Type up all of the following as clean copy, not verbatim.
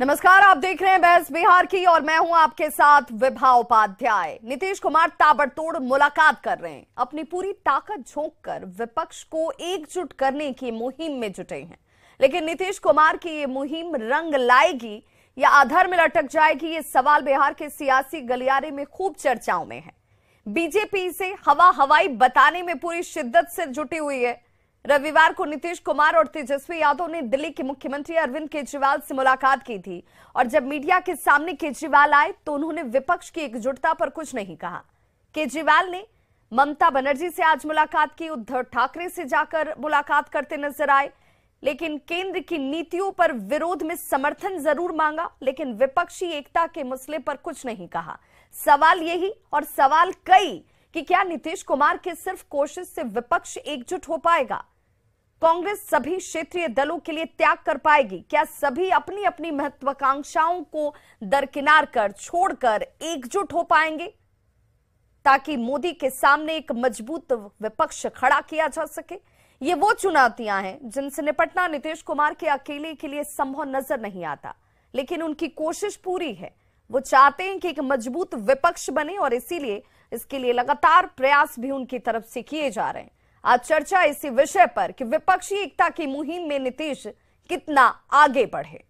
नमस्कार, आप देख रहे हैं बहस बिहार की और मैं हूं आपके साथ विभा उपाध्याय। नीतीश कुमार ताबड़तोड़ मुलाकात कर रहे हैं, अपनी पूरी ताकत झोंक कर विपक्ष को एकजुट करने की मुहिम में जुटे हैं। लेकिन नीतीश कुमार की ये मुहिम रंग लाएगी या आधार में लटक जाएगी, ये सवाल बिहार के सियासी गलियारे में खूब चर्चाओं में है। बीजेपी इसे हवाई बताने में पूरी शिद्दत से जुटी हुई है। रविवार को नीतीश कुमार और तेजस्वी यादव ने दिल्ली के मुख्यमंत्री अरविंद केजरीवाल से मुलाकात की थी और जब मीडिया के सामने केजरीवाल आए तो उन्होंने विपक्ष की एकजुटता पर कुछ नहीं कहा। केजरीवाल ने ममता बनर्जी से आज मुलाकात की, उद्धव ठाकरे से जाकर मुलाकात करते नजर आए, लेकिन केंद्र की नीतियों पर विरोध में समर्थन जरूर मांगा, लेकिन विपक्षी एकता के मसले पर कुछ नहीं कहा। सवाल यही और सवाल कई कि क्या नीतीश कुमार के सिर्फ कोशिश से विपक्ष एकजुट हो पाएगा? कांग्रेस सभी क्षेत्रीय दलों के लिए त्याग कर पाएगी? क्या सभी अपनी अपनी महत्वाकांक्षाओं को दरकिनार कर छोड़कर एकजुट हो पाएंगे ताकि मोदी के सामने एक मजबूत विपक्ष खड़ा किया जा सके? ये वो चुनौतियां हैं जिनसे निपटना नीतीश कुमार के अकेले के लिए संभव नजर नहीं आता, लेकिन उनकी कोशिश पूरी है। वो चाहते हैं कि एक मजबूत विपक्ष बने और इसीलिए इसके लिए लगातार प्रयास भी उनकी तरफ से किए जा रहे हैं। आज चर्चा इसी विषय पर कि विपक्षी एकता की मुहिम में नीतीश कितना आगे बढ़े।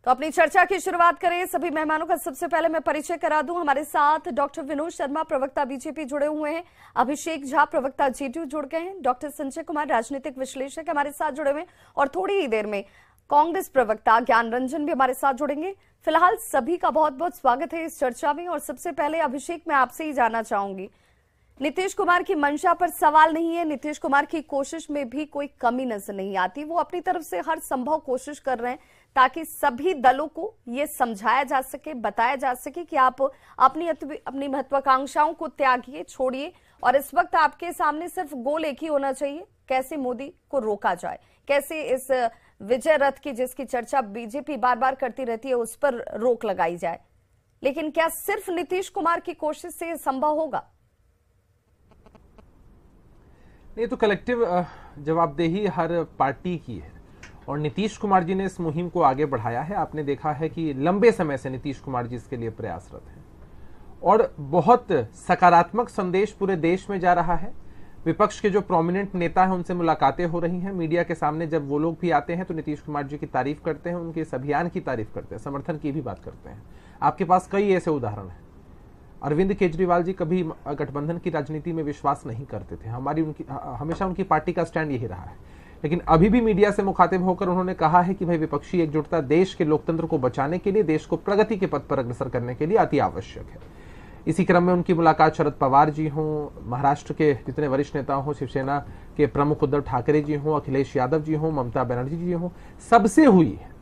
तो अपनी चर्चा की शुरुआत करें। सभी मेहमानों का सबसे पहले मैं परिचय करा दूं। हमारे साथ डॉक्टर विनोद शर्मा, प्रवक्ता बीजेपी, जुड़े हुए हैं। अभिषेक झा, प्रवक्ता जेडीयू, जुड़ गए हैं। डॉक्टर संजय कुमार, राजनीतिक विश्लेषक, हमारे साथ जुड़े हुए हैं और थोड़ी ही देर में कांग्रेस प्रवक्ता ज्ञान रंजन भी हमारे साथ जुड़ेंगे। फिलहाल सभी का बहुत बहुत स्वागत है इस चर्चा में। और सबसे पहले अभिषेक, मैं आपसे ही जानना चाहूंगी, नीतीश कुमार की मंशा पर सवाल नहीं है, नीतीश कुमार की कोशिश में भी कोई कमी नजर नहीं आती। वो अपनी तरफ से हर संभव कोशिश कर रहे हैं ताकि सभी दलों को ये समझाया जा सके, बताया जा सके कि आप अपनी महत्वाकांक्षाओं को त्यागिए, छोड़िए और इस वक्त आपके सामने सिर्फ गोल एक ही होना चाहिए, कैसे मोदी को रोका जाए, कैसे इस विजय रथ की जिसकी चर्चा बीजेपी बार बार करती रहती है उस पर रोक लगाई जाए। लेकिन क्या सिर्फ नीतीश कुमार की कोशिश से संभव होगा? ये तो कलेक्टिव जवाबदेही हर पार्टी की है और नीतीश कुमार जी ने इस मुहिम को आगे बढ़ाया है। आपने देखा है कि लंबे समय से नीतीश कुमार जी इसके लिए प्रयासरत हैं और बहुत सकारात्मक संदेश पूरे देश में जा रहा है। विपक्ष के जो प्रोमिनेंट नेता हैं उनसे मुलाकातें हो रही हैं। मीडिया के सामने जब वो लोग भी आते हैं तो नीतीश कुमार जी की तारीफ करते हैं, उनके इस अभियान की तारीफ करते हैं, समर्थन की भी बात करते हैं। आपके पास कई ऐसे उदाहरण हैं। अरविंद केजरीवाल जी कभी गठबंधन की राजनीति में विश्वास नहीं करते थे। हमेशा उनकी पार्टी का स्टैंड यही रहा है, लेकिन अभी भी मीडिया से मुखातिब होकर उन्होंने कहा है कि भाई विपक्षी एकजुटता देश के लोकतंत्र को बचाने के लिए, देश को प्रगति के पथ पर अग्रसर करने के लिए अति आवश्यक है। इसी क्रम में उनकी मुलाकात शरद पवार जी हों, महाराष्ट्र के जितने वरिष्ठ नेता हों, शिवसेना के प्रमुख उद्धव ठाकरे जी हों, अखिलेश यादव जी हों, ममता बनर्जी जी हों, सबसे हुई है।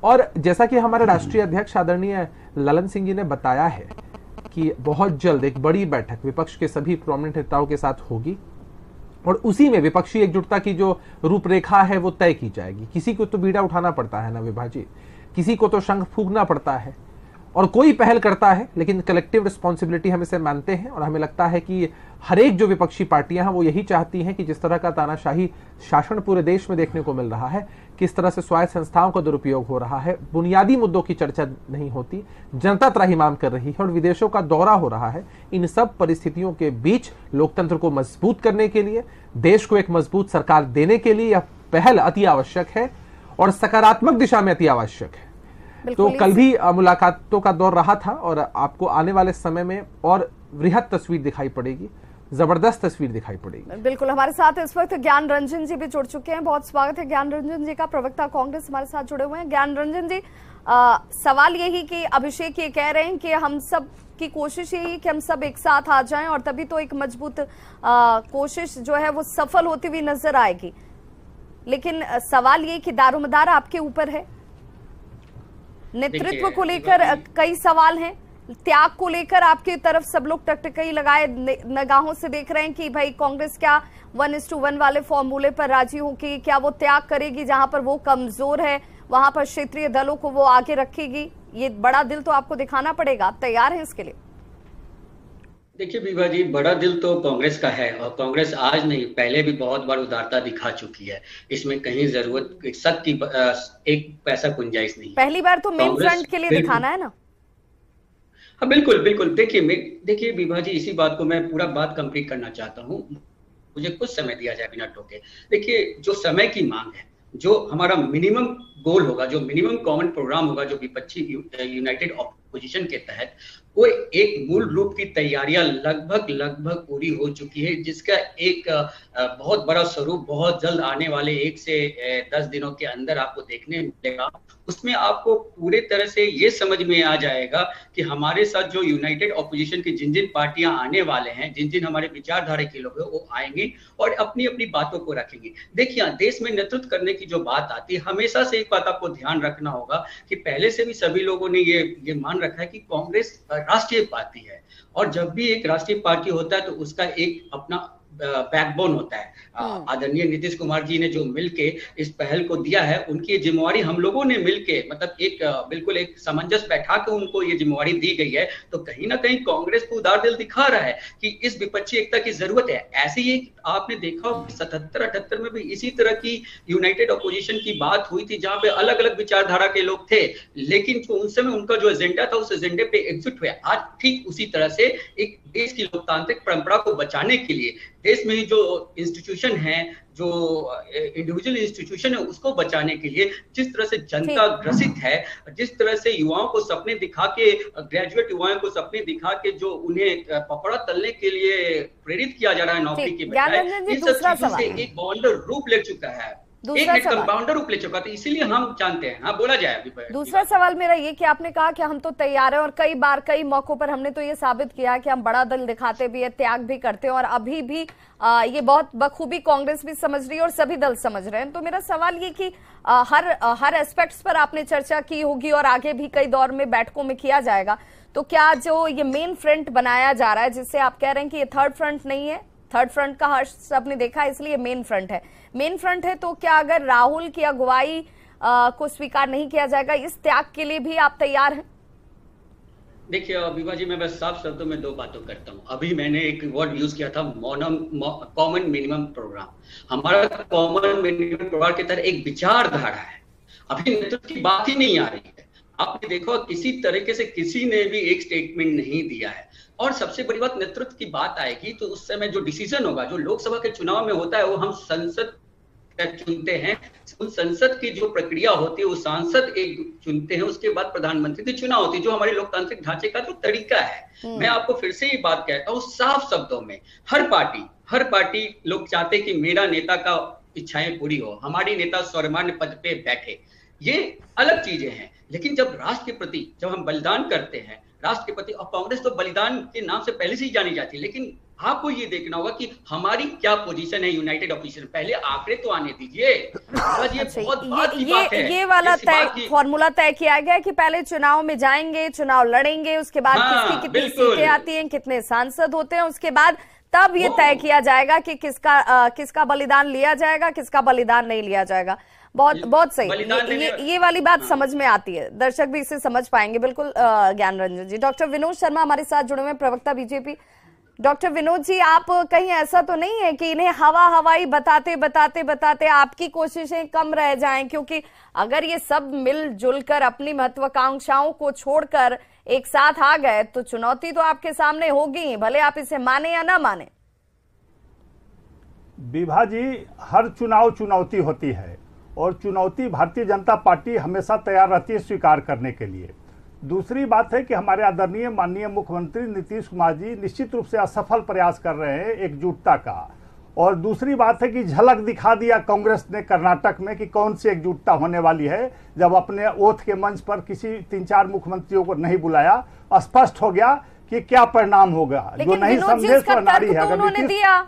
और जैसा कि हमारे राष्ट्रीय अध्यक्ष आदरणीय ललन सिंह जी ने बताया है कि बहुत जल्द एक बड़ी बैठक विपक्ष के सभी प्रोमिनेंट नेताओं के साथ होगी और उसी में विपक्षी एकजुटता की जो रूपरेखा है वो तय की जाएगी। किसी को तो बीड़ा उठाना पड़ता है ना विभाजी, किसी को तो शंख फूंकना पड़ता है और कोई पहल करता है, लेकिन कलेक्टिव रिस्पॉन्सिबिलिटी हम इसे मानते हैं और हमें लगता है कि हर एक जो विपक्षी पार्टियां हैं वो यही चाहती हैं कि जिस तरह का तानाशाही शासन पूरे देश में देखने को मिल रहा है, किस तरह से स्वायत्त संस्थाओं का दुरुपयोग हो रहा है, बुनियादी मुद्दों की चर्चा नहीं होती, जनता त्राहिमाम कर रही है और विदेशों का दौरा हो रहा है। इन सब परिस्थितियों के बीच लोकतंत्र को मजबूत करने के लिए, देश को एक मजबूत सरकार देने के लिए यह पहल अति आवश्यक है और सकारात्मक दिशा में अति आवश्यक है। तो कल भी मुलाकातों का दौर रहा था और आपको आने वाले समय में और वृहद तस्वीर दिखाई पड़ेगी, जबरदस्त तस्वीर दिखाई पड़ेगी। बिल्कुल, हमारे साथ इस वक्त ज्ञान रंजन जी भी जुड़ चुके हैं। बहुत स्वागत है ज्ञान रंजन जी का, प्रवक्ता कांग्रेस हमारे साथ जुड़े हुए हैं। ज्ञान रंजन जी, सवाल यही कि अभिषेक ये कह रहे हैं कि हम सब की कोशिश यही कि हम सब एक साथ आ जाएं और तभी तो एक मजबूत कोशिश जो है वो सफल होती हुई नजर आएगी। लेकिन सवाल ये कि दारोमदार आपके ऊपर है, नेतृत्व को लेकर कई सवाल हैं, त्याग को लेकर आपकी तरफ सब लोग टकटकी लगाए निगाहों से देख रहे हैं कि भाई कांग्रेस क्या 1:1 वाले फॉर्मूले पर राजी होगी, क्या वो त्याग करेगी, जहां पर वो कमजोर है वहां पर क्षेत्रीय दलों को वो आगे रखेगी। ये बड़ा दिल तो आपको दिखाना पड़ेगा, आप तैयार हैं इसके लिए? देखिए विभा जी, बड़ा दिल तो कांग्रेस का है, और कांग्रेस आज नहीं पहले भी बहुत बार उदारता दिखा चुकी है। इसमें कहीं जरूरत शक की एक पैसा गुंजाइश नहीं है। पहली बार तो मेन कांग्रेस फ्रंट के लिए बिल्कुल, दिखाना है ना। हाँ बिल्कुल बिल्कुल। देखिए विभा जी, इसी बात को मैं पूरा बात कंप्लीट करना चाहता हूँ। मुझे कुछ समय दिया जाए बिना टोके। देखिए, जो समय की मांग है, जो हमारा मिनिमम गोल होगा, जो मिनिमम कॉमन प्रोग्राम होगा, जो विपक्षी यूनाइटेड ऑपोजिशन के तहत, वो एक मूल रूप की तैयारियां लगभग पूरी हो चुकी है, जिसका एक बहुत बड़ा स्वरूप बहुत जल्द आने वाले 1 से 10 दिनों के अंदर आपको देखने मिलेगा। उसमें आपको पूरे तरह से ये समझ में आ जाएगा कि हमारे साथ जो यूनाइटेड ऑपोजिशन की जिन जिन पार्टियां आने वाले हैं, जिन जिन हमारे विचारधारा के लोग हैं, वो आएंगे और अपनी अपनी बातों को रखेंगे। देखिए, देश में नेतृत्व करने की जो बात आती है, हमेशा से एक बात आपको ध्यान रखना होगा कि पहले से भी सभी लोगों ने ये मान रखा है कि कांग्रेस राष्ट्रीय पार्टी है, और जब भी एक राष्ट्रीय पार्टी होता है तो उसका एक अपना बैकबोन होता है। आदरणीय नीतीश कुमार जी ने जो मिलके इस पहल को दिया है, उनकी जिम्मेवारी हम लोगों ने मिलके, मतलब एक बिल्कुल एक सामंजस्य बैठा के उनको ये जिम्मेवारी दी गई है। तो कहीं ना कहीं कांग्रेस को उदार दिल दिखा रहा है कि इस विपक्षी एकता की जरूरत है। ऐसे ही आपने देखा 77-78 में भी इसी तरह की यूनाइटेड ऑपोजिशन की बात हुई थी, जहां पे अलग अलग विचारधारा के लोग थे, लेकिन जो उस समय उनका जो एजेंडा था, उस एजेंडे पे एकजुट हुए। आज ठीक उसी तरह से एक देश की लोकतांत्रिक परंपरा को बचाने के लिए, देश में जो इंस्टीट्यूशन है, जो इंडिविजुअल इंस्टीट्यूशन है, उसको बचाने के लिए जिस तरह से जनता ग्रसित है, जिस तरह से युवाओं को सपने दिखा के, ग्रेजुएट युवाओं को सपने दिखा के जो उन्हें पकौड़ा तलने के लिए प्रेरित किया जा रहा है नौकरी की बजाय, इन सब चीजों से एक बाउंडर रूप ले चुका है, एक कंपाउंडर रूप ले चुका था। इसीलिए हम जानते हैं। हाँ, बोला जाए। दूसरा सवाल मेरा ये कि आपने कहा कि हम तो तैयार हैं, और कई बार कई मौकों पर हमने तो ये साबित किया कि हम बड़ा दिल दिखाते भी है, त्याग भी करते हैं, और अभी भी ये बहुत बखूबी कांग्रेस भी समझ रही है और सभी दल समझ रहे हैं। तो मेरा सवाल ये कि हर एस्पेक्ट्स पर आपने चर्चा की होगी और आगे भी कई दौर में बैठकों में किया जाएगा। तो क्या जो ये मेन फ्रंट बनाया जा रहा है, जिससे आप कह रहे हैं कि ये थर्ड फ्रंट नहीं है, थर्ड फ्रंट का हर्ष सबने देखा इसलिए मेन फ्रंट है, मेन फ्रंट है, तो क्या अगर राहुल की अगुवाई को स्वीकार नहीं किया जाएगा, इस त्याग के लिए भी आप तैयार हैं? देखिए विभा जी, मैं बस साफ शब्दों में 2 बातों करता हूँ। अभी मैंने एक वर्ड यूज किया था, कॉमन मिनिमम प्रोग्राम। हमारा कॉमन मिनिमम प्रोग्राम के तहत एक विचारधारा है, अभी नेतृत्व की बात ही नहीं आ रही है। आपने देखो किसी तरीके से किसी ने भी एक स्टेटमेंट नहीं दिया है। और सबसे बड़ी बात, नेतृत्व की बात आएगी तो उस समय जो डिसीजन होगा, जो लोकसभा के चुनाव में होता है, वो हम संसद चुनते हैं। उस संसद की जो प्रक्रिया होती है, वो सांसद एक चुनते हैं, उसके बाद प्रधानमंत्री की चुनाव होती है, जो हमारे लोकतांत्रिक ढांचे का जो तरीका है। मैं आपको फिर से ये बात कहता हूँ साफ शब्दों में, हर पार्टी लोग चाहते कि मेरा नेता का इच्छाएं पूरी हो, हमारी नेता सर्वमान्य पद पे बैठे, ये अलग चीजें हैं। लेकिन जब राष्ट्र के प्रति जब हम बलिदान करते हैं, राष्ट्र के प्रति, और कांग्रेस तो बलिदान के नाम से पहले से ही जानी जाती है, लेकिन आपको ये देखना होगा कि हमारी क्या पोजीशन है यूनाइटेड ऑपोजिशन। पहले आंकड़े तो आने दीजिए। ये वाला फॉर्मूला तय किया गया है कि पहले चुनाव में जाएंगे, चुनाव लड़ेंगे, उसके बाद किसकी कितनी सीटें आती हैं, कितने सांसद होते हैं, उसके बाद तब ये तय किया जाएगा कि किसका बलिदान लिया जाएगा, किसका बलिदान नहीं लिया जाएगा। बहुत सही, ये वाली बात समझ में आती है, दर्शक भी इसे समझ पाएंगे। बिल्कुल ज्ञान रंजन जी। डॉक्टर विनोद शर्मा हमारे साथ जुड़े हुए, प्रवक्ता बीजेपी। डॉक्टर विनोद जी, आप कहीं ऐसा तो नहीं है कि इन्हें हवाई बताते आपकी कोशिशें कम रह जाएं? क्योंकि अगर ये सब मिलजुल कर अपनी महत्वाकांक्षाओं को छोड़कर एक साथ आ गए तो चुनौती तो आपके सामने होगी, भले आप इसे माने या ना माने। विभा जी, हर चुनाव चुनौती होती है, और चुनौती भारतीय जनता पार्टी हमेशा तैयार रहती है स्वीकार करने के लिए। दूसरी बात है कि हमारे आदरणीय माननीय मुख्यमंत्री नीतीश कुमार जी निश्चित रूप से असफल प्रयास कर रहे हैं एकजुटता का। और दूसरी बात है कि झलक दिखा दिया कांग्रेस ने कर्नाटक में कि कौन सी एकजुटता होने वाली है, जब अपने ओथ के मंच पर किसी 3-4 मुख्यमंत्रियों को नहीं बुलाया। स्पष्ट हो गया कि क्या परिणाम होगा। जो नहीं समझे सो नारी है। अगर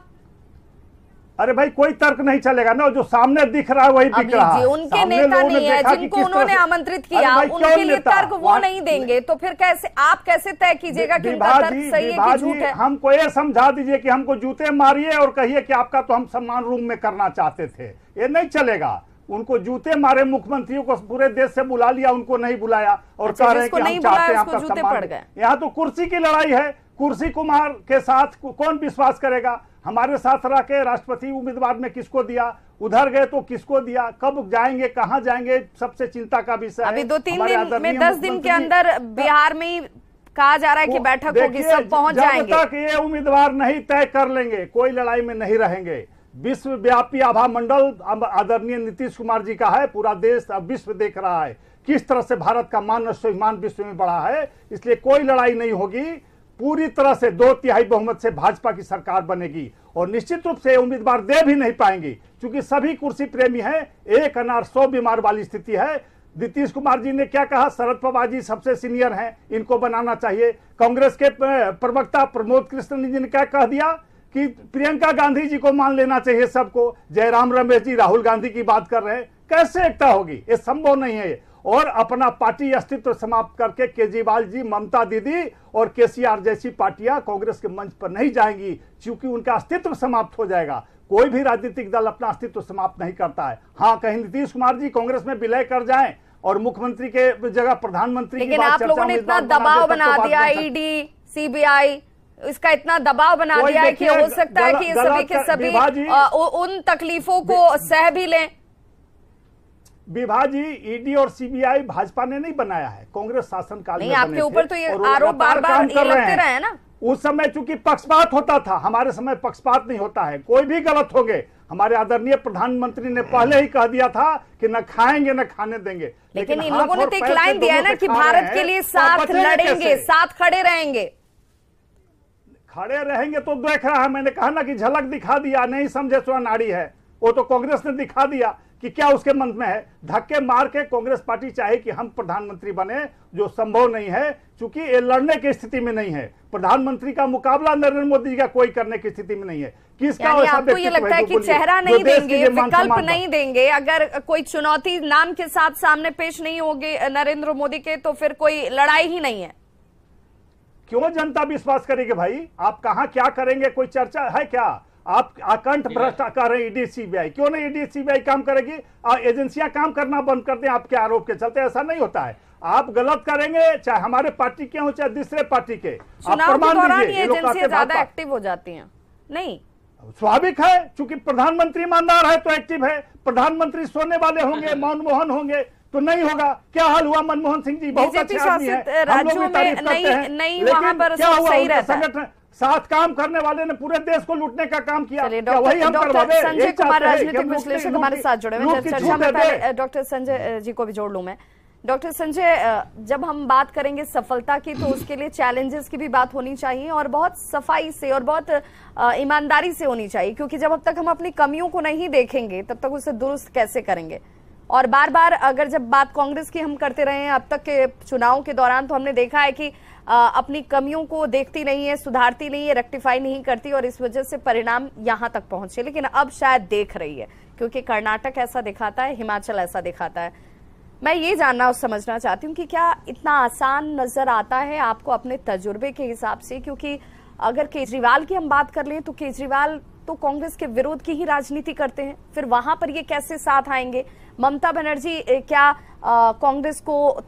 अरे भाई, कोई तर्क नहीं चलेगा ना, जो सामने दिख रहा है वही बिक रहा है। उनके नेता नहीं है जिनको उन्होंने आमंत्रित किया, उनके लिए तर्क वो नहीं देंगे, तो फिर आप कैसे तय कीजिएगा कि उनका तर्क सही है कि झूठ है? हमको ये समझा दीजिए कि हमको जूते मारिए और कहिए कि आपका तो हम सम्मान रूम में करना चाहते थे, ये नहीं चलेगा। उनको जूते मारे मुख्यमंत्रियों को पूरे देश से बुला लिया, उनको नहीं बुलाया और कह रहे हैं कि हम चाहते हैं आपका सम्मान। यहाँ तो कुर्सी की लड़ाई है, कुर्सी कुमार के साथ कौन विश्वास करेगा? हमारे साथ रह के राष्ट्रपति उम्मीदवार ने किसको दिया, उधर गए तो किसको दिया, कब जाएंगे, कहां जाएंगे, सबसे चिंता का विषय। अभी 2-3 दिन में 10 दिन के अंदर बिहार में ही कहा जा रहा है कि बैठक होगी, सब पहुंच जाएंगे। जब तक ये उम्मीदवार नहीं तय कर लेंगे कोई लड़ाई में नहीं रहेंगे। विश्वव्यापी आभा मंडल आदरणीय नीतीश कुमार जी का है, पूरा देश अब विश्व देख रहा है किस तरह से भारत का मान और स्वाभिमान विश्व में बढ़ा है, इसलिए कोई लड़ाई नहीं होगी। पूरी तरह से 2/3 बहुमत से भाजपा की सरकार बनेगी और निश्चित रूप से उम्मीदवार दे भी नहीं पाएंगी क्योंकि सभी कुर्सी प्रेमी हैं, एक अनार 100 बीमार वाली स्थिति है। नीतीश कुमार जी ने क्या कहा, शरद पवार जी सबसे सीनियर हैं, इनको बनाना चाहिए। कांग्रेस के प्रवक्ता प्रमोद कृष्ण जी ने क्या कह दिया कि प्रियंका गांधी जी को मान लेना चाहिए सबको। जयराम रमेश जी राहुल गांधी की बात कर रहे हैं, कैसे एकता होगी? ये संभव नहीं है। और अपना पार्टी अस्तित्व समाप्त करके केजरीवाल जी, ममता दीदी और केसीआर जैसी पार्टियां कांग्रेस के मंच पर नहीं जाएंगी क्योंकि उनका अस्तित्व समाप्त हो जाएगा। कोई भी राजनीतिक दल अपना अस्तित्व समाप्त नहीं करता है। हाँ, कहीं नीतीश कुमार जी कांग्रेस में विलय कर जाएं और मुख्यमंत्री के जगह प्रधानमंत्री की लेकिन आप लोगों ने इतना दबाव बना दिया, ईडी सीबीआई, इसका इतना दबाव बना दिया है कि हो सकता है कि सभी के सभी उन तकलीफों को सह भी लें। विभा जी, ईडी और सीबीआई भाजपा ने नहीं बनाया है, कांग्रेस शासनकाल में नहीं, आपके ऊपर तो ये आरोप बार-बार लगते रहे ना। उस समय चूंकि पक्षपात होता था, हमारे समय पक्षपात नहीं होता है, कोई भी गलत हो गए। हमारे आदरणीय प्रधानमंत्री ने पहले ही कह दिया था कि न खाएंगे न खाने देंगे। लेकिन इन लोगों ने तो एक लाइन दिया है ना कि भारत के लिए साथ लड़ेंगे, साथ खड़े रहेंगे। खड़े रहेंगे तो देख रहा है, मैंने कहा ना कि झलक दिखा दिया, नहीं समझे सो नाड़ी है, वो तो कांग्रेस ने दिखा दिया कि क्या उसके मन में है। धक्के मार के कांग्रेस पार्टी चाहे कि हम प्रधानमंत्री बने, जो संभव नहीं है क्योंकि ये लड़ने की स्थिति में नहीं है। प्रधानमंत्री का मुकाबला नरेंद्र मोदी जी का कोई करने की स्थिति में नहीं है। किसका आपको ये लगता है कि चेहरा नहीं देंगे, विकल्प नहीं देंगे, अगर कोई चुनौती नाम के साथ सामने पेश नहीं होगी नरेंद्र मोदी के, तो फिर कोई लड़ाई ही नहीं है? क्यों जनता विश्वास करेगी भाई? आप कहां क्या करेंगे, कोई चर्चा है क्या? आप आकंठ भ्रष्ट कर रहे हैं ईडी सीबीआई, क्यों नहीं ईडी सीबीआई काम करेगी? एजेंसियां काम करना बंद कर दें आपके आरोप के चलते, ऐसा नहीं होता है। आप गलत करेंगे, चाहे हमारे पार्टी के हो चाहे दूसरे पार्टी के, चुनाव के दौरान ये एजेंसियां ज्यादा एक्टिव हो जाती हैं। नहीं, स्वाभाविक है, चूंकि प्रधानमंत्री ईमानदार है तो एक्टिव है। प्रधानमंत्री सोने वाले होंगे, मनमोहन होंगे तो नहीं होगा। क्या हाल हुआ मनमोहन सिंह जी, बहुत अच्छे आदमी हैं, हम लोग भी तारीफ करते हैं, लेकिन क्या हुआ? संगठन साथ काम करने वाले ने पूरे देश को लूटने का काम किया। डॉक्टर संजय कुमार राजनीतिक विश्लेषक हमारे साथ जुड़े हुए चर्चा में। पहले डॉक्टर संजय जी को भी जोड़ लूं मैं। डॉक्टर संजय, जब हम बात करेंगे सफलता की तो उसके लिए चैलेंजेस की भी बात होनी चाहिए और बहुत सफाई से और बहुत ईमानदारी से होनी चाहिए, क्योंकि जब तक हम अपनी कमियों को नहीं देखेंगे तब तक उसे दुरुस्त कैसे करेंगे। और बार बार अगर जब बात कांग्रेस की हम करते रहे हैं अब तक के चुनाव के दौरान, तो हमने देखा है कि अपनी कमियों को देखती नहीं है, सुधारती नहीं है, रेक्टिफाई नहीं करती और इस वजह से परिणाम यहां तक पहुंचे। लेकिन अब शायद देख रही है, क्योंकि कर्नाटक ऐसा दिखाता है, हिमाचल ऐसा दिखाता है। मैं ये जानना और समझना चाहती हूँ कि क्या इतना आसान नजर आता है आपको अपने तजुर्बे के हिसाब से? क्योंकि अगर केजरीवाल की हम बात कर लें तो केजरीवाल तो कांग्रेस के विरोध की ही राजनीति करते हैं, फिर वहां पर ये कैसे साथ आएंगे? ममता बनर्जी क्या कांग्रेस को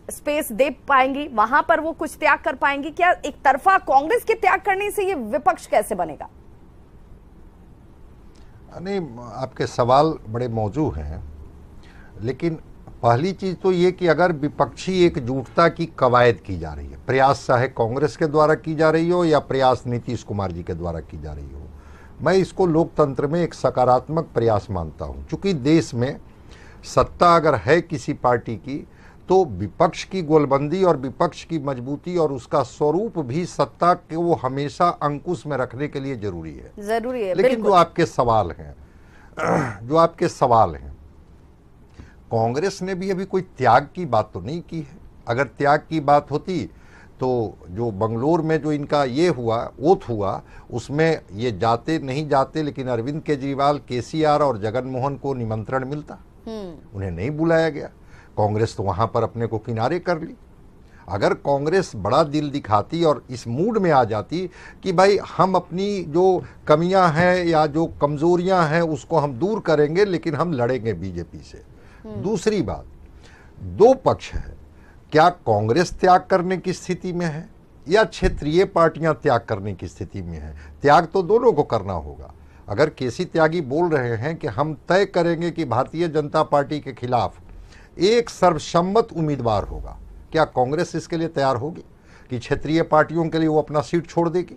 स्पेस दे पाएंगी? वहां पर वो कुछ त्याग कर पाएंगी? क्या एक तरफा कांग्रेस के त्याग करने से ये विपक्ष कैसे बनेगा? नहीं, आपके सवाल बड़े मौजू हैं, लेकिन पहली चीज तो ये कि अगर विपक्षी एकजुटता की कवायद की जा रही है, प्रयास चाहे कांग्रेस के द्वारा की जा रही हो या प्रयास नीतीश कुमार जी के द्वारा की जा रही हो, मैं इसको लोकतंत्र में एक सकारात्मक प्रयास मानता हूं। चूंकि देश में सत्ता अगर है किसी पार्टी की तो विपक्ष की गोलबंदी और विपक्ष की मजबूती और उसका स्वरूप भी सत्ता को हमेशा अंकुश में रखने के लिए जरूरी है। लेकिन जो आपके सवाल हैं, कांग्रेस ने भी अभी कोई त्याग की बात तो नहीं की है। अगर त्याग की बात होती तो जो बंगलोर में जो इनका ये हुआ, ओथ हुआ, उसमें ये जाते नहीं जाते, लेकिन अरविंद केजरीवाल, केसीआर और जगन मोहन को निमंत्रण मिलता, उन्हें नहीं बुलाया गया। कांग्रेस तो वहां पर अपने को किनारे कर ली। अगर कांग्रेस बड़ा दिल दिखाती और इस मूड में आ जाती कि भाई हम अपनी जो कमियां हैं या जो कमजोरियां हैं उसको हम दूर करेंगे, लेकिन हम लड़ेंगे बीजेपी से। दूसरी बात, दो पक्ष है, क्या कांग्रेस त्याग करने की स्थिति में है या क्षेत्रीय पार्टियां त्याग करने की स्थिति में हैं? त्याग तो दोनों को करना होगा। अगर केसी त्यागी बोल रहे हैं कि हम तय करेंगे कि भारतीय जनता पार्टी के खिलाफ एक सर्वसम्मत उम्मीदवार होगा, क्या कांग्रेस इसके लिए तैयार होगी कि क्षेत्रीय पार्टियों के लिए वो अपना सीट छोड़ देगी,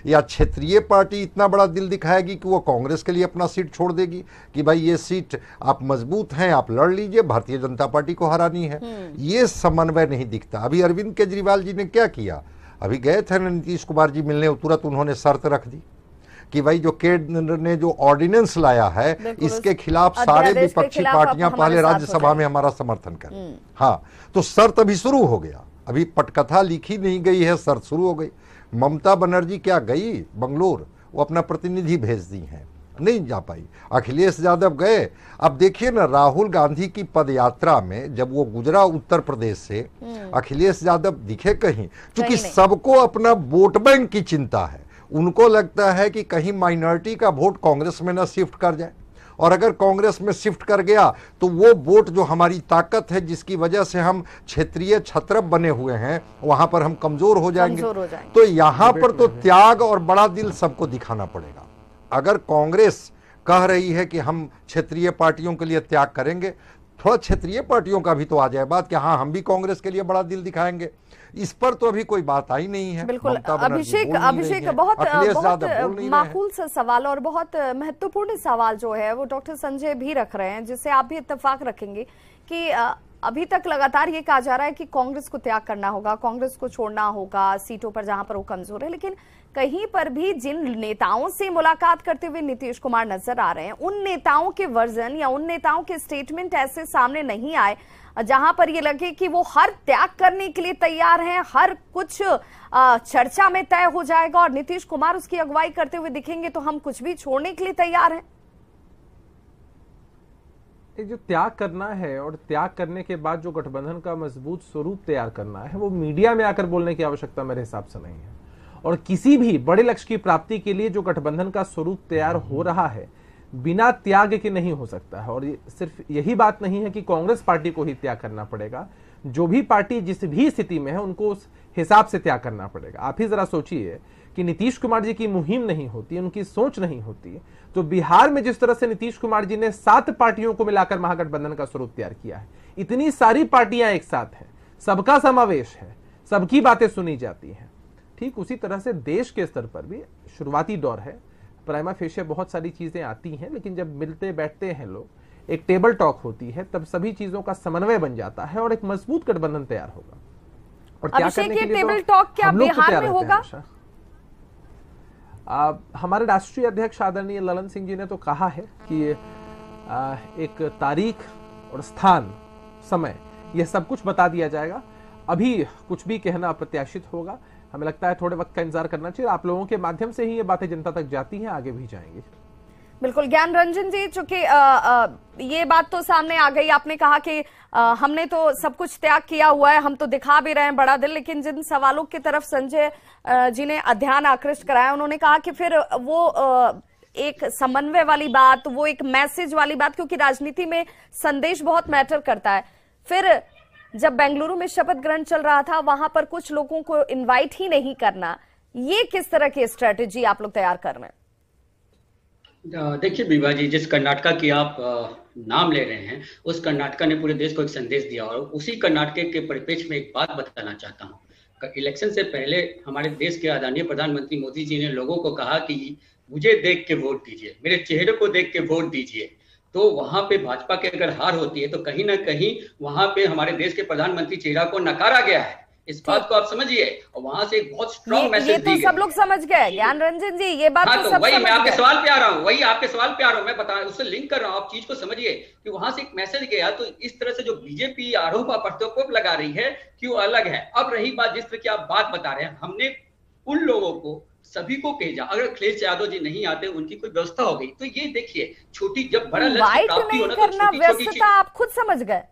या क्षेत्रीय पार्टी इतना बड़ा दिल दिखाएगी कि वो कांग्रेस के लिए अपना सीट छोड़ देगी कि भाई ये सीट आप मजबूत हैं, आप लड़ लीजिए, भारतीय जनता पार्टी को हरानी है? ये समन्वय नहीं दिखता। अभी अरविंद केजरीवाल जी ने क्या किया, अभी गए थे नीतीश कुमार जी मिलने, तुरंत उन्होंने शर्त रख दी कि भाई जो केंद्र ने जो ऑर्डिनेंस लाया है इसके खिलाफ सारे विपक्षी पार्टियां पहले राज्यसभा में हमारा समर्थन करें। हाँ, तो शर्त अभी शुरू हो गया, अभी पटकथा लिखी नहीं गई है, शर्त शुरू हो गई। ममता बनर्जी क्या गई बंगलोर, वो अपना प्रतिनिधि भेज दी हैं, नहीं जा पाई। अखिलेश यादव गए। अब देखिए ना, राहुल गांधी की पदयात्रा में जब वो गुजरा उत्तर प्रदेश से, अखिलेश यादव दिखे कहीं? क्योंकि सबको अपना वोट बैंक की चिंता है। उनको लगता है कि कहीं माइनॉरिटी का वोट कांग्रेस में न शिफ्ट कर जाए, और अगर कांग्रेस में शिफ्ट कर गया तो वो वोट जो हमारी ताकत है, जिसकी वजह से हम क्षेत्रीय छत्रप बने हुए हैं, वहां पर हम कमजोर हो जाएंगे। तो यहां पर तो त्याग और बड़ा दिल सबको दिखाना पड़ेगा। अगर कांग्रेस कह रही है कि हम क्षेत्रीय पार्टियों के लिए त्याग करेंगे, थोड़ा क्षेत्रीय पार्टियों का भी तो आ जाए बात कि हाँ हम भी कांग्रेस के लिए बड़ा दिल दिखाएंगे। इस पर तो अभी कोई बात आई नहीं है। बिल्कुल अभिषेक बहुत माकूल सा सवाल और बहुत महत्वपूर्ण सवाल जो है वो डॉक्टर संजय भी रख रहे हैं, जिससे आप भी इत्तेफाक रखेंगे कि अभी तक लगातार ये कहा जा रहा है कि कांग्रेस को त्याग करना होगा, कांग्रेस को छोड़ना होगा सीटों पर जहां पर वो कमजोर है, लेकिन कहीं पर भी जिन नेताओं से मुलाकात करते हुए नीतीश कुमार नजर आ रहे हैं, उन नेताओं के वर्जन या उन नेताओं के स्टेटमेंट ऐसे सामने नहीं आए जहां पर ये लगे कि वो हर त्याग करने के लिए तैयार हैं, हर कुछ चर्चा में तय हो जाएगा और नीतीश कुमार उसकी अगुवाई करते हुए दिखेंगे तो हम कुछ भी छोड़ने के लिए तैयार हैं। जो त्याग करना है और त्याग करने के बाद जो गठबंधन का मजबूत स्वरूप तैयार करना है, वो मीडिया में आकर बोलने की आवश्यकता मेरे हिसाब से नहीं है। और किसी भी बड़े लक्ष्य की प्राप्ति के लिए जो गठबंधन का स्वरूप तैयार हो रहा है, बिना त्याग के नहीं हो सकता है। और सिर्फ यही बात नहीं है कि कांग्रेस पार्टी को ही त्याग करना पड़ेगा, जो भी पार्टी जिस भी स्थिति में है उनको उस हिसाब से त्याग करना पड़ेगा। आप ही जरा सोचिए कि नीतीश कुमार जी की मुहिम नहीं होती, उनकी सोच नहीं होती, तो बिहार में जिस तरह से नीतीश कुमार जी ने 7 पार्टियों को मिलाकर महागठबंधन का स्वरूप तैयार किया है, इतनी सारी पार्टियां एक साथ हैं, सबका समावेश है, सबकी बातें सुनी जाती हैं। ठीक उसी तरह से देश के स्तर पर भी शुरुआती दौर है, प्राइमा फेशिया बहुत सारी चीजें आती हैं, लेकिन जब मिलते बैठते हैं लोग, एक टेबल टॉक होती है, तब सभी चीजों का समन्वय बन जाता है और एक मजबूत गठबंधन तैयार होगा। और क्या करने के लिए टेबल टॉक क्या बिहार में होगा? हमारे राष्ट्रीय अध्यक्ष आदरणीय ललन सिंह जी ने तो कहा है कि एक तारीख और स्थान, समय, यह सब कुछ बता दिया जाएगा। अभी कुछ भी कहना अप्रत्याशित होगा। हमें लगता है थोड़े वक्त का इंतजार करना चाहिए। आप लोगों के माध्यम से ही ये बातें जनता तक जाती हैं, आगे भी जाएंगी। बिल्कुल ज्ञान रंजन जी, चूंकि ये बात तो सामने आ गई, आपने कहा कि हमने तो सब कुछ त्याग किया हुआ है, हम तो दिखा भी रहे हैं बड़ा दिल, लेकिन जिन सवालों की तरफ संजय जी ने ध्यान आकृष्ट कराया, उन्होंने कहा कि फिर वो एक समन्वय वाली बात, वो एक मैसेज वाली बात, क्योंकि राजनीति में संदेश बहुत मैटर करता है। फिर जब बेंगलुरु में शपथ ग्रहण चल रहा था, वहां पर कुछ लोगों को इनवाइट ही नहीं करना, ये किस तरह की स्ट्रेटेजी आप लोग तैयार कर रहे हैं? देखिए विभा जी, जिस कर्नाटका की आप नाम ले रहे हैं, उस कर्नाटका ने पूरे देश को एक संदेश दिया, और उसी कर्नाटक के परिप्रेक्ष्य में एक बात बताना चाहता हूँ। इलेक्शन से पहले हमारे देश के आदरणीय प्रधानमंत्री मोदी जी ने लोगों को कहा कि मुझे देख के वोट दीजिए, मेरे चेहरे को देख के वोट दीजिए। तो वहां पे भाजपा की अगर हार होती है तो कहीं ना कहीं वहां पे हमारे देश के प्रधानमंत्री चेहरा को नकारा गया है। इस बात को आप समझिए, और वहां से एक बहुत स्ट्रॉन्ग मैसेज दी गई। सब लोग समझ गए ज्ञान रंजन जी, ये बात तो सब वही मैं आपके सवाल पे आ रहा हूँ, मैं बता उससे लिंक कर रहा हूँ। आप चीज को समझिए कि वहां से एक मैसेज गया। तो इस तरह से जो बीजेपी आरोप प्रत्यारोप लगा रही है कि वो अलग है। अब रही बात जिस तरह की आप बात बता रहे हैं, हमने उन लोगों को सभी को भेजा। अगर अखिलेश यादव जी नहीं आते, उनकी कोई व्यवस्था हो गई, तो ये देखिए छोटी, जब बड़ा लक्ष्य प्राप्ति होना तो छोटी छोटी आप खुद समझ गए।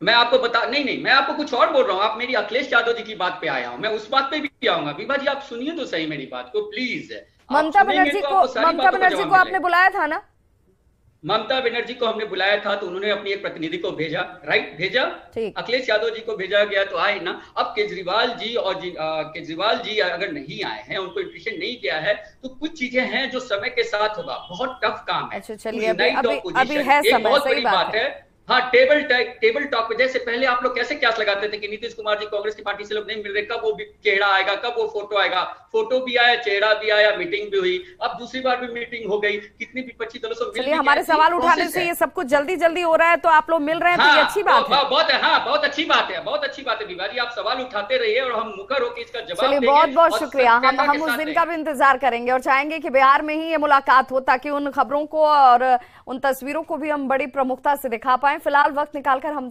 मैं आपको नहीं, मैं आपको कुछ और बोल रहा हूँ। आप मेरी अखिलेश यादव जी की बात पे आया हूँ, मैं उस बात पे भी आऊंगा। विभा जी आप सुनिए तो सही मेरी बात को प्लीज। ममता बनर्जी को आपने बुलाया था ना? ममता बनर्जी को हमने बुलाया था तो उन्होंने अपनी एक प्रतिनिधि को भेजा, राइट, भेजा। अखिलेश यादव जी को भेजा गया तो आए ना। अब केजरीवाल जी और केजरीवाल जी अगर नहीं आए हैं, उनको इन्विटेशन नहीं किया है, तो कुछ चीजें हैं जो समय के साथ होगा। बहुत टफ काम है। अच्छा चलिए, अभी है समय, बहुत सही बड़ी बात है। हाँ, टेबल टॉक पे जैसे पहले आप लोग कैसे क्या लगाते थे कि नीतीश कुमार जी कांग्रेस की पार्टी से लोग नहीं मिल रहे, कब वो चेहरा आएगा, कब वो फोटो आएगा। फोटो भी आया, चेहरा भी आया, मीटिंग भी हुई, अब दूसरी बार भी मीटिंग हो गई, कितनी विपक्षी दलों से मिल। चलिए, हमारे सवाल उठाने से ये सब कुछ जल्दी जल्दी हो रहा है, तो आप लोग मिल रहे हैं, तो ये अच्छी बात है। बहुत अच्छी बात है, बहुत अच्छी बात है विभा जी। आप सवाल उठाते रहिए और हम मुखर होकर इसका जवाब देंगे। चलिए, बहुत बहुत शुक्रिया। हम उस दिन का भी इंतजार करेंगे और चाहेंगे कि बिहार में ही ये मुलाकात हो, ताकि उन खबरों को और उन तस्वीरों को भी हम बड़ी प्रमुखता से दिखा पाए। फिलहाल वक्त निकालकर हम